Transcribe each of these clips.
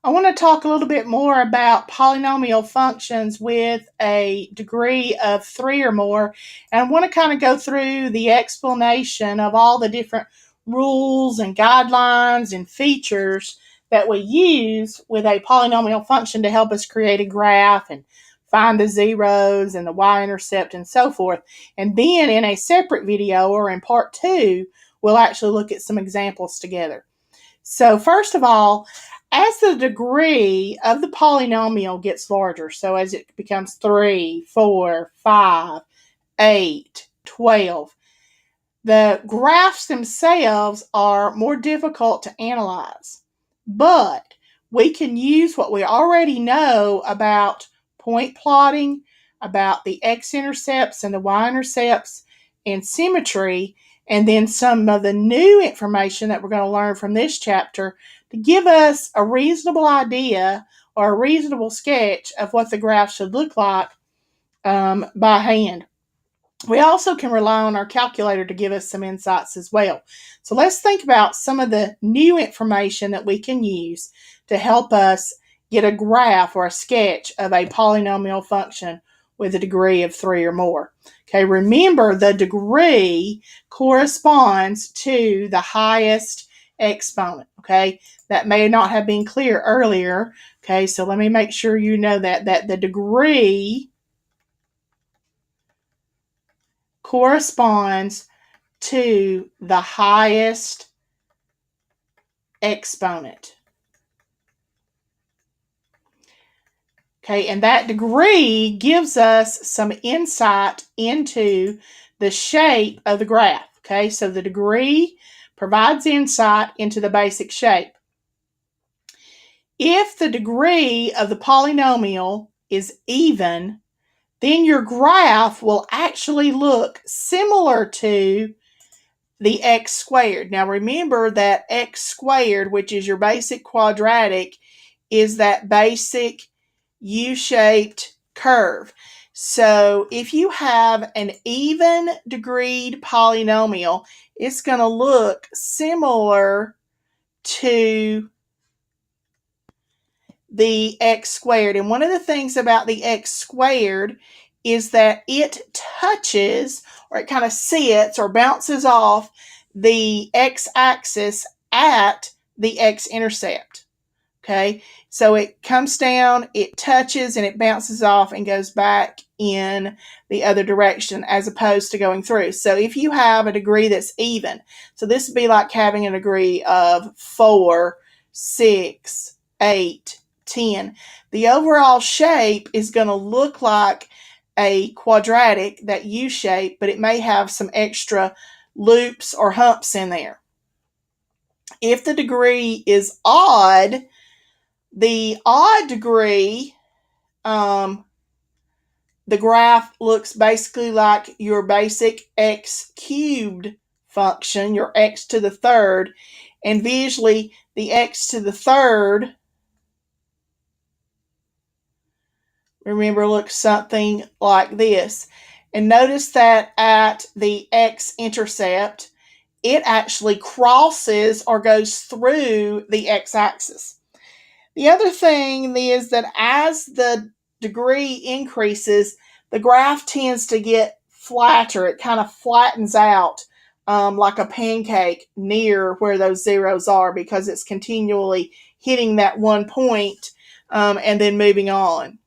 I want to talk a little bit more about polynomial functions with a degree of 3 or more. And I want to kind of go through the explanation of all the different rules and guidelines and features that we use with a polynomial function to help us create a graph and find the zeros and the y-intercept and so forth. And then in a separate video or in part 2, we'll actually look at some examples together. So first of all, as the degree of the polynomial gets larger, so as it becomes 3, 4, 5, 8, 12, the graphs themselves are more difficult to analyze. But we can use what we already know about point plotting, about the x-intercepts and the y-intercepts, and symmetry, and then some of the new information that we're going to learn from this chapter to give us a reasonable idea or a reasonable sketch of what the graph should look like by hand. We also can rely on our calculator to give us some insights as well. So let's think about some of the new information that we can use to help us get a graph or a sketch of a polynomial function with a degree of 3 or more. Okay, remember the degree corresponds to the highest exponent. Okay, that may not have been clear earlier. Okay, so let me make sure you know that the degree corresponds to the highest exponent. Okay, and that degree gives us some insight into the shape of the graph. Okay, so the degree provides insight into the basic shape. If the degree of the polynomial is even, then your graph will actually look similar to the x squared. Now remember that x squared, which is your basic quadratic, is that basic U-shaped curve. So if you have an even degreed polynomial, it's going to look similar to the x squared. And one of the things about the x squared is that it touches, or it kind of sits or bounces off the x-axis at the x-intercept. Okay, so it comes down, it touches, and it bounces off and goes back in the other direction as opposed to going through. So if you have a degree that's even, so this would be like having a degree of 4, 6, 8, 10. The overall shape is going to look like a quadratic, that U shape, but it may have some extra loops or humps in there. If the degree is odd, the odd degree, the graph looks basically like your basic x cubed function, your x to the third, and visually the x to the third, remember, looks something like this. And notice that at the x-intercept, it actually crosses or goes through the x-axis. The other thing is that as the degree increases, the graph tends to get flatter. It kind of flattens out like a pancake near where those zeros are because it's continually hitting that one point and then moving on.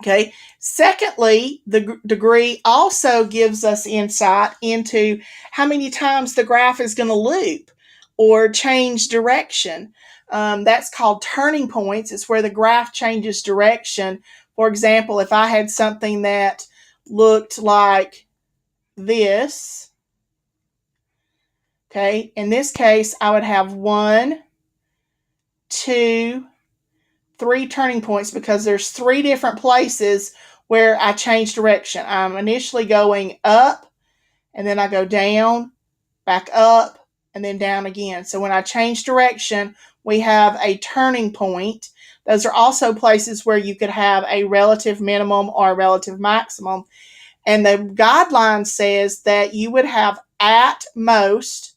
Okay. Secondly, the degree also gives us insight into how many times the graph is going to loop or change direction. That's called turning points. It's where the graph changes direction. For example, if I had something that looked like this, okay, in this case, I would have 1, 2, 3 turning points because there's 3 different places where I change direction. I'm initially going up, and then I go down, back up, and then down again. So when I change direction, we have a turning point. Those are also places where you could have a relative minimum or a relative maximum. And the guideline says that you would have at most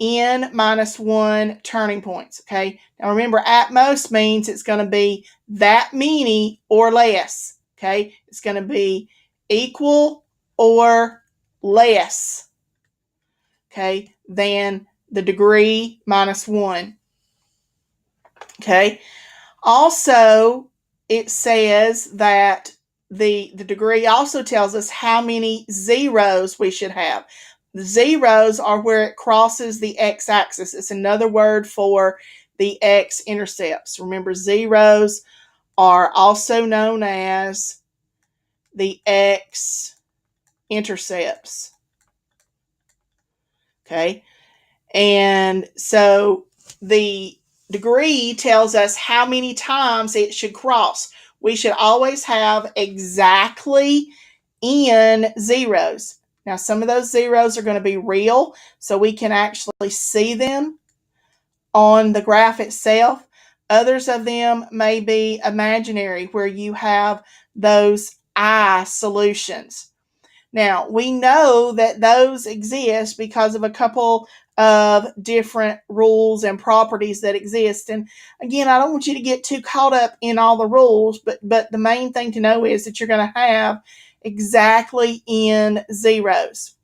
n minus 1 turning points, okay? Now remember, at most means it's going to be that many or less, okay? It's going to be equal or less, okay, than the degree minus 1, okay? Also, it says that the degree also tells us how many zeros we should have. The zeros are where it crosses the x-axis. It's another word for the x-intercepts. Remember, zeros are also known as the x-intercepts. Okay? And so the degree tells us how many times it should cross. We should always have exactly n zeros. Now, some of those zeros are going to be real, so we can actually see them on the graph itself. Others of them may be imaginary, where you have those I solutions. Now, we know that those exist because of a couple of different rules and properties that exist. And again, I don't want you to get too caught up in all the rules, but the main thing to know is that you're going to have exactly n zeros.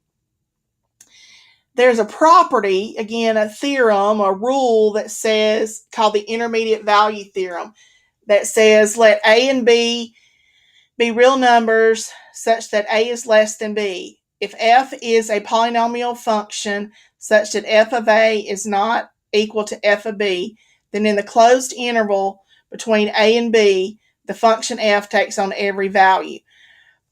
There's a property, again, a theorem, a rule that says, called the intermediate value theorem, that says let A and B be real numbers such that A is less than B. If f is a polynomial function such that f of A is not equal to f of B, then in the closed interval between A and B, the function f takes on every value.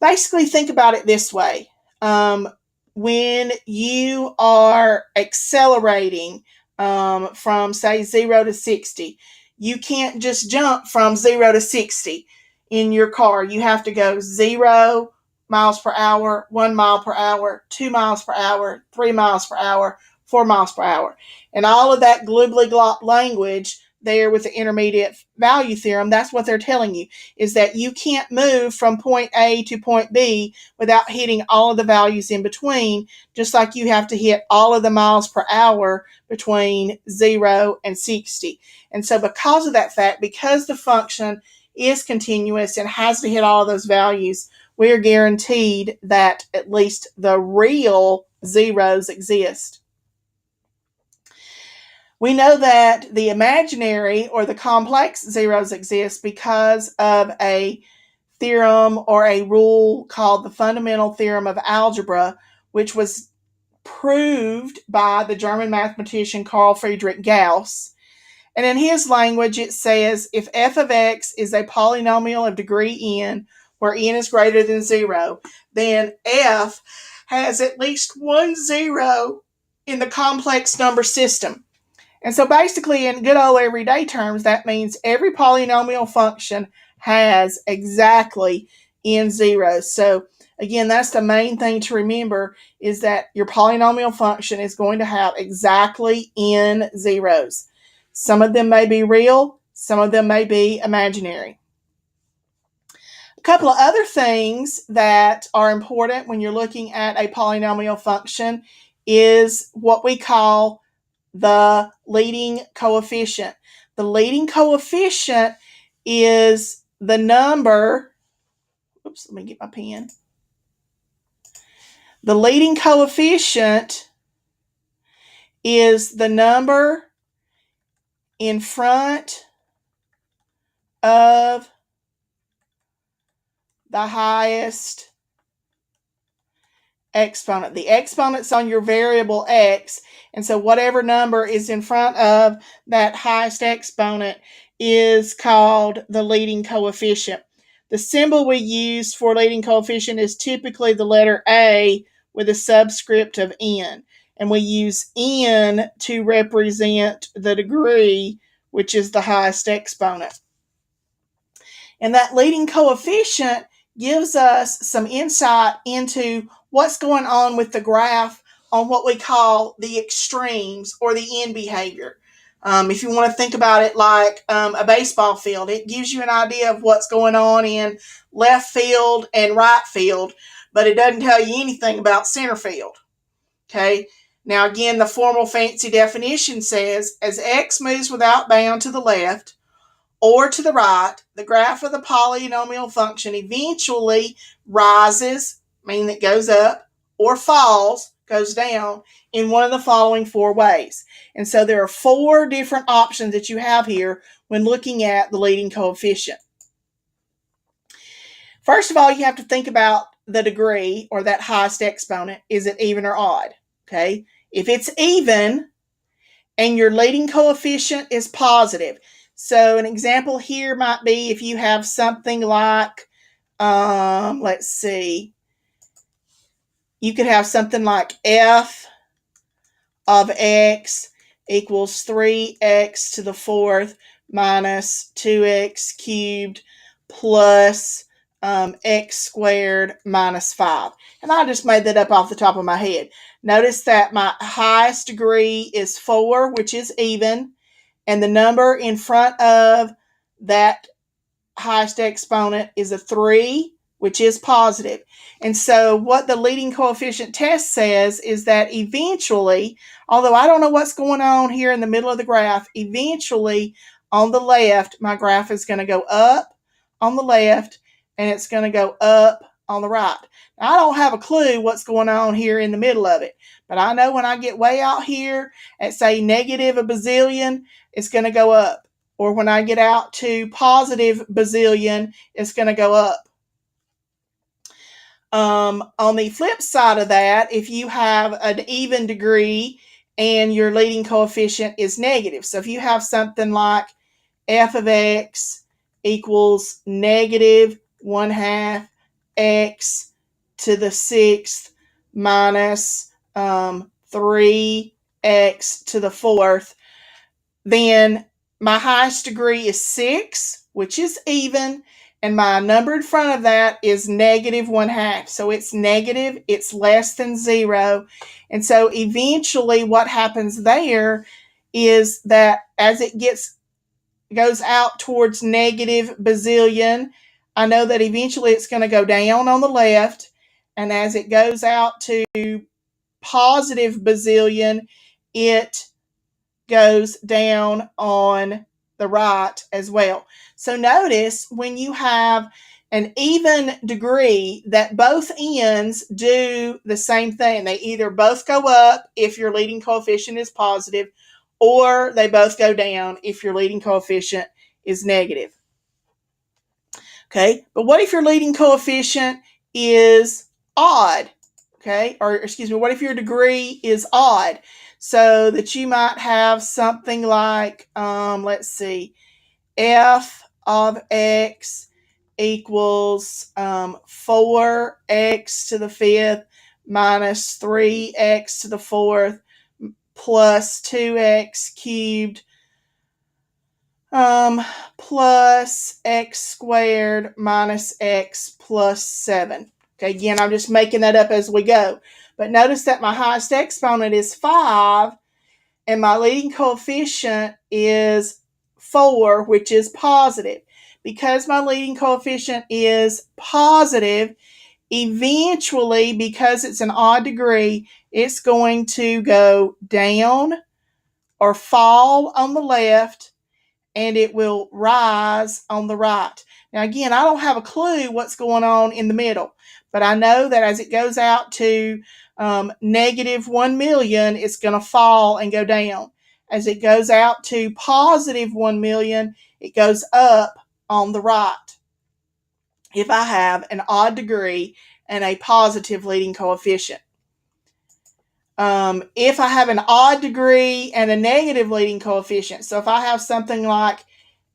Basically, think about it this way. When you are accelerating from, say, 0 to 60, you can't just jump from 0 to 60 in your car. You have to go 0 miles per hour, 1 mile per hour, 2 miles per hour, 3 miles per hour, 4 miles per hour. And all of that globly-glop language there with the intermediate value theorem, that's what they're telling you, is that you can't move from point A to point B without hitting all of the values in between, just like you have to hit all of the miles per hour between 0 and 60. And so because of that fact, because the function is continuous and has to hit all of those values, we are guaranteed that at least the real zeros exist. We know that the imaginary or the complex zeros exist because of a theorem or a rule called the fundamental theorem of algebra, which was proved by the German mathematician Carl Friedrich Gauss. And in his language, it says if f of x is a polynomial of degree n, where n is greater than 0, then f has at least one zero in the complex number system. And so basically, in good old everyday terms, that means every polynomial function has exactly n zeros. So again, that's the main thing to remember, is that your polynomial function is going to have exactly n zeros. Some of them may be real, some of them may be imaginary. A couple of other things that are important when you're looking at a polynomial function is what we call the leading coefficient. The leading coefficient is the number, oops, let me get my pen. The leading coefficient is the number in front of the highest exponent. The exponent's on your variable x, and so whatever number is in front of that highest exponent is called the leading coefficient. The symbol we use for leading coefficient is typically the letter A with a subscript of n, and we use n to represent the degree, which is the highest exponent. And that leading coefficient gives us some insight into what's going on with the graph on what we call the extremes or the end behavior. If you want to think about it like a baseball field, it gives you an idea of what's going on in left field and right field, but it doesn't tell you anything about center field. Okay, Now again, the formal fancy definition says, as x moves without bound to the left or to the right, the graph of the polynomial function eventually rises, meaning it goes up, or falls, goes down, in one of the following four ways. And so there are four different options that you have here when looking at the leading coefficient. First of all, you have to think about the degree, or that highest exponent. Is it even or odd? Okay. If it's even and your leading coefficient is positive. So an example here might be if you have something like, let's see, you could have something like f of x equals 3x to the fourth minus 2x cubed plus x squared minus 5. And I just made that up off the top of my head. Notice that my highest degree is 4, which is even, and the number in front of that highest exponent is a 3, which is positive. And so what the leading coefficient test says is that eventually, although I don't know what's going on here in the middle of the graph, eventually on the left, my graph is going to go up on the left, and it's going to go up on the right. Now, I don't have a clue what's going on here in the middle of it, but I know when I get way out here at, say, negative a bazillion, it's going to go up. Or when I get out to positive bazillion, it's going to go up. On the flip side of that, if you have an even degree and your leading coefficient is negative, so if you have something like f of x equals negative 1/2 x to the sixth minus 3x to the fourth, then my highest degree is 6, which is even, and my number in front of that is negative 1/2. So it's negative, it's less than 0. And so eventually what happens there is that as it goes out towards negative bazillion, I know that eventually it's going to go down on the left, and as it goes out to positive bazillion, it goes down on the right as well. So notice when you have an even degree that both ends do the same thing. They either both go up if your leading coefficient is positive, or they both go down if your leading coefficient is negative. Okay, but what if your leading coefficient is odd? Okay, or excuse me, what if your degree is odd? So that you might have something like, let's see, f of x equals 4x to the fifth minus 3x to the fourth plus 2x cubed plus x squared minus x plus 7. Okay, again, I'm just making that up as we go. But notice that my highest exponent is 5, and my leading coefficient is 4, which is positive. Because my leading coefficient is positive, eventually, because it's an odd degree, it's going to go down or fall on the left, and it will rise on the right. Now, again, I don't have a clue what's going on in the middle, but I know that as it goes out to negative 1 million, it's going to fall and go down. As it goes out to positive 1 million, it goes up on the right if I have an odd degree and a positive leading coefficient. If I have an odd degree and a negative leading coefficient, so if I have something like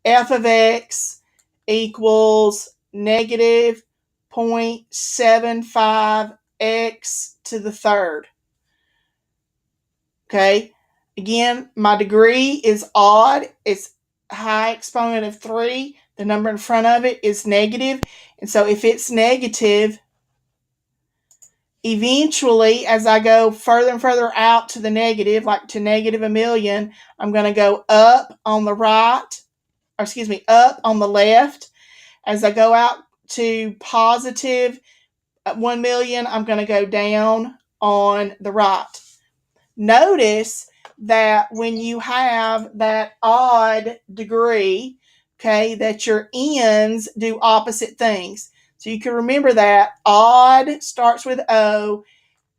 f of x equals negative 0.75 x to the third. Okay, again, my degree is odd. It's a high exponent of 3. The number in front of it is negative. And so if it's negative, eventually, as I go further and further out to the negative, like to negative 1 million, I'm going to go up on the right, or excuse me, up on the left. As I go out to positive 1 million, I'm going to go down on the right. notice that when you have that odd degree, okay, that your ends do opposite things. So you can remember that odd starts with O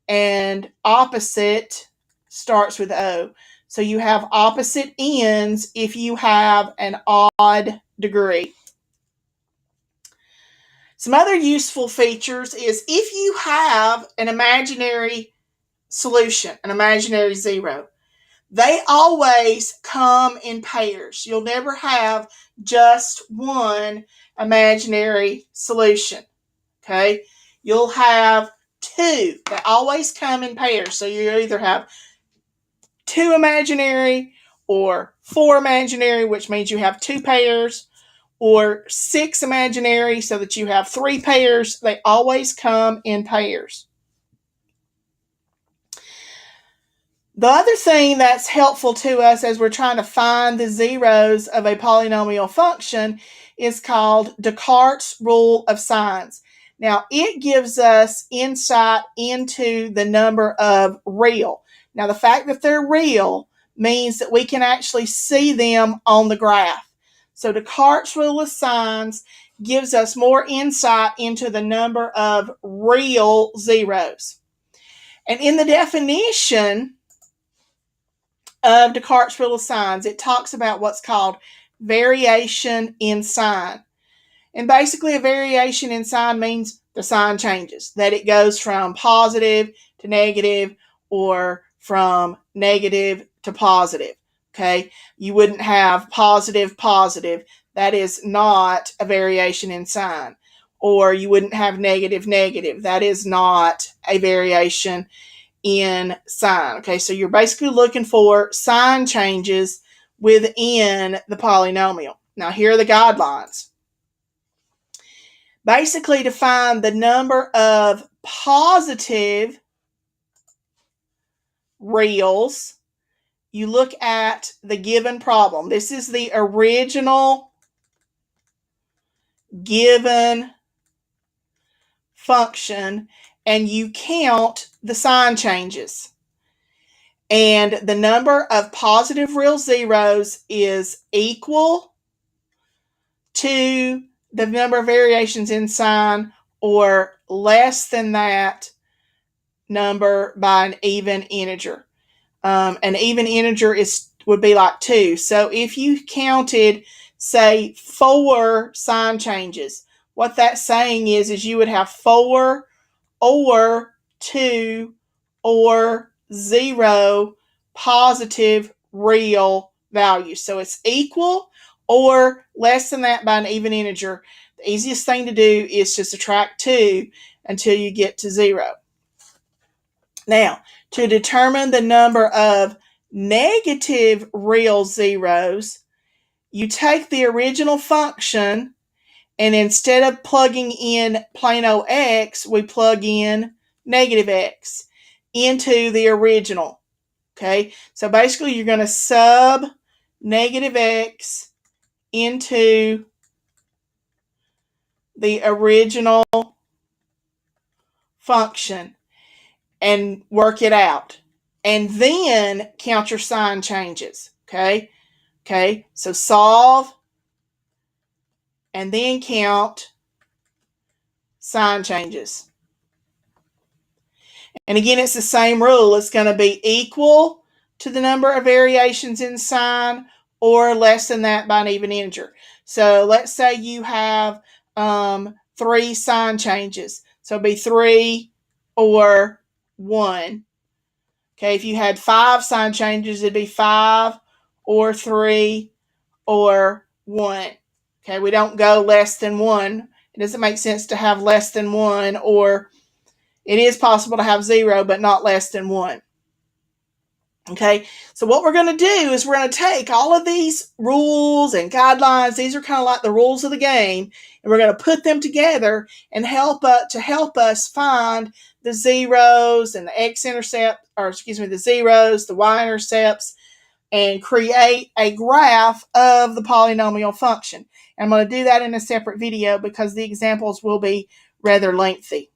and opposite starts with O. So you have opposite ends if you have an odd degree. Some other useful features is if you have an imaginary solution, an imaginary zero, they always come in pairs. You'll never have just one imaginary solution, okay? You'll have two that always come in pairs. So you either have two imaginary or four imaginary, which means you have two pairs, or six imaginary so that you have three pairs. They always come in pairs. The other thing that's helpful to us as we're trying to find the zeros of a polynomial function is called Decartes Rule of Signs. Now, it gives us insight into the number of real. Now, the fact that they're real means that we can actually see them on the graph. So Decartes' Rule of Signs gives us more insight into the number of real zeros. And in the definition of Decartes' Rule of Signs, it talks about what's called variation in sign. And basically, a variation in sign means the sign changes, that it goes from positive to negative or from negative to positive. Okay, you wouldn't have positive, positive. That is not a variation in sign. Or you wouldn't have negative, negative. That is not a variation in sign. Okay, so you're basically looking for sign changes within the polynomial. Now, here are the guidelines. Basically, to find the number of positive reals, you look at the given problem. This is the original given function, and you count the sign changes. And the number of positive real zeros is equal to the number of variations in sign or less than that number by an even integer. An even integer would be like 2. So if you counted, say, 4 sign changes, what that's saying is you would have 4 or 2 or 0 positive real values. So it's equal or less than that by an even integer. The easiest thing to do is to subtract 2 until you get to 0. Now, to determine the number of negative real zeros, you take the original function, and instead of plugging in plain old x, we plug in negative x into the original. Okay, so basically you're going to sub negative x into the original function and work it out. And then count your sign changes. Okay, so solve and then count sign changes. And again, it's the same rule. It's going to be equal to the number of variations in sign or less than that by an even integer. So let's say you have 3 sign changes. So it'd be 3 or 1. Okay, if you had 5 sign changes, it'd be 5 or 3 or 1. Okay, we don't go less than 1. It doesn't make sense to have less than 1, or it is possible to have 0, but not less than 1. Okay, so what we're going to do is we're going to take all of these rules and guidelines. These are kind of like the rules of the game, and we're going to put them together and help us find the zeros and the x-intercept, or excuse me, the zeros, the y-intercepts, and create a graph of the polynomial function. And I'm going to do that in a separate video because the examples will be rather lengthy.